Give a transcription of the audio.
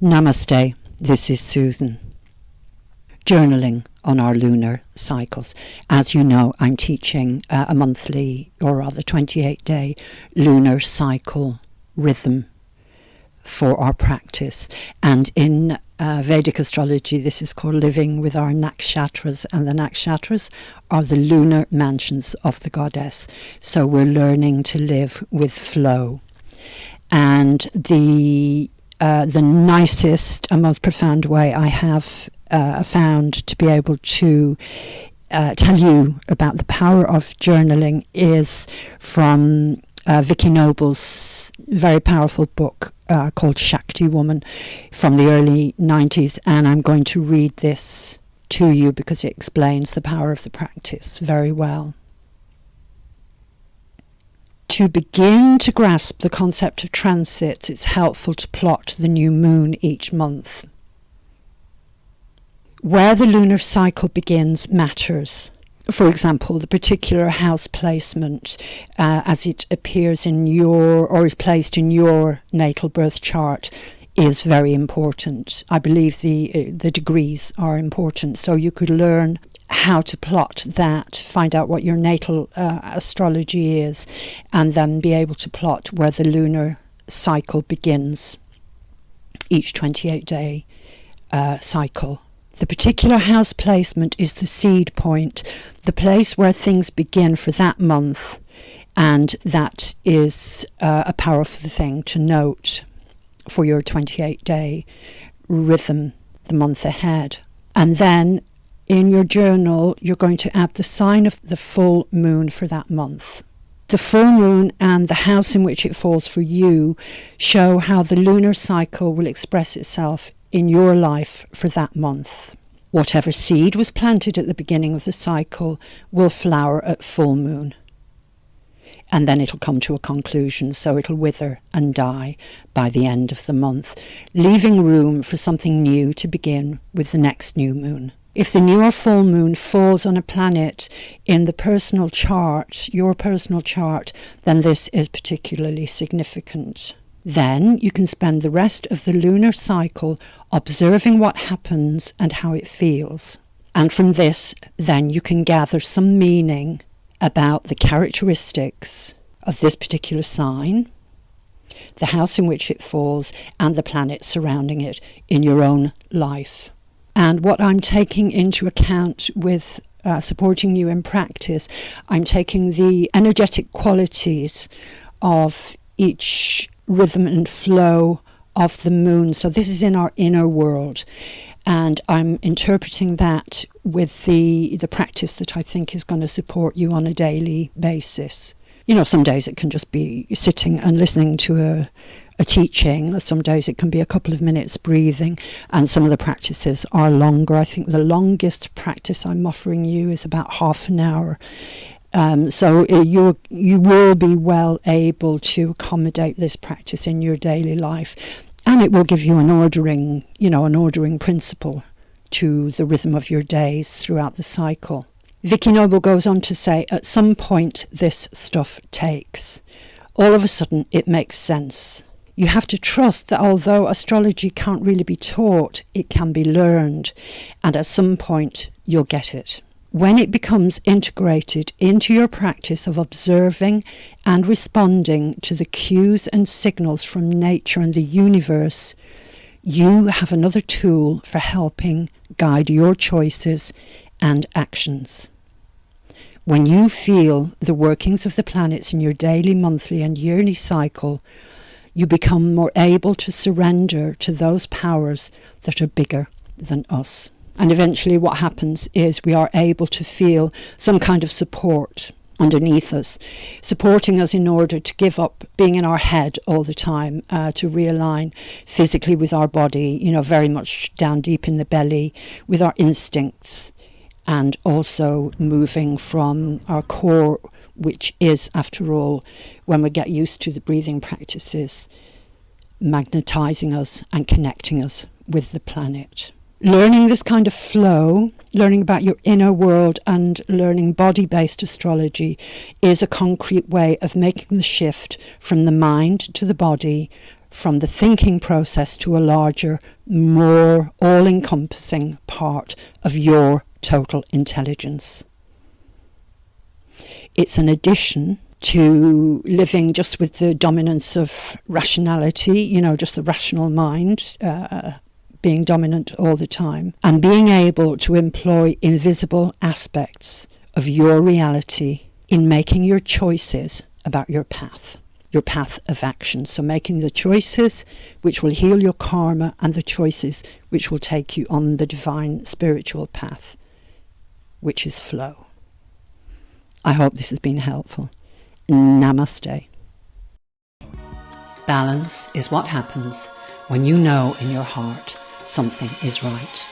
Namaste, this is Susan. Journaling on our lunar cycles. As you know, I'm teaching a monthly, or rather 28-day lunar cycle rhythm for our practice. And in Vedic astrology, this is called living with our nakshatras, and the nakshatras are the lunar mansions of the goddess. So we're learning to live with flow. And the nicest and most profound way I have found to be able to tell you about the power of journaling is from Vicky Noble's very powerful book called Shakti Woman from the early 90s, and I'm going to read this to you because it explains the power of the practice very well. To begin to grasp the concept of transits, it's helpful to plot the new moon each month. Where the lunar cycle begins matters. For example, the particular house placement as it appears in your, or is placed in your natal birth chart, is very important. I believe the degrees are important, so you could learn how to plot that, find out what your natal astrology is, and then be able to plot where the lunar cycle begins, each 28-day cycle. The particular house placement is the seed point, the place where things begin for that month, and that is a powerful thing to note for your 28-day rhythm, the month ahead. And then in your journal, you're going to add the sign of the full moon for that month. The full moon and the house in which it falls for you show how the lunar cycle will express itself in your life for that month. Whatever seed was planted at the beginning of the cycle will flower at full moon. And then it'll come to a conclusion, so it'll wither and die by the end of the month, leaving room for something new to begin with the next new moon. If the new or full moon falls on a planet in the personal chart, your personal chart, then this is particularly significant. Then you can spend the rest of the lunar cycle observing what happens and how it feels. And from this, then you can gather some meaning about the characteristics of this particular sign, the house in which it falls, and the planet surrounding it in your own life. And what I'm taking into account with supporting you in practice, I'm taking the energetic qualities of each rhythm and flow of the moon. So this is in our inner world, and I'm interpreting that with the practice that I think is going to support you on a daily basis. You know, some days it can just be sitting and listening to a teaching. Some days it can be a couple of minutes breathing, and some of the practices are longer. I think the longest practice I'm offering you is about half an hour. So you will be well able to accommodate this practice in your daily life, and it will give you an ordering principle to the rhythm of your days throughout the cycle. Vicky Noble goes on to say, at some point this stuff takes. All of a sudden it makes sense. You have to trust that although astrology can't really be taught, it can be learned, and at some point you'll get it. When it becomes integrated into your practice of observing and responding to the cues and signals from nature and the universe, you have another tool for helping guide your choices and actions. When you feel the workings of the planets in your daily, monthly and yearly cycle, you become more able to surrender to those powers that are bigger than us. And eventually what happens is we are able to feel some kind of support underneath us, supporting us in order to give up being in our head all the time, to realign physically with our body, very much down deep in the belly, with our instincts, and also moving from our core, which is, after all, when we get used to the breathing practices, magnetizing us and connecting us with the planet. Learning this kind of flow, learning about your inner world and learning body-based astrology is a concrete way of making the shift from the mind to the body, from the thinking process to a larger, more all-encompassing part of your total intelligence. It's an addition to living just with the dominance of rationality, just the rational mind being dominant all the time, and being able to employ invisible aspects of your reality in making your choices about your path of action. So making the choices which will heal your karma and the choices which will take you on the divine spiritual path, which is flow. I hope this has been helpful. Namaste. Balance is what happens when you know in your heart something is right.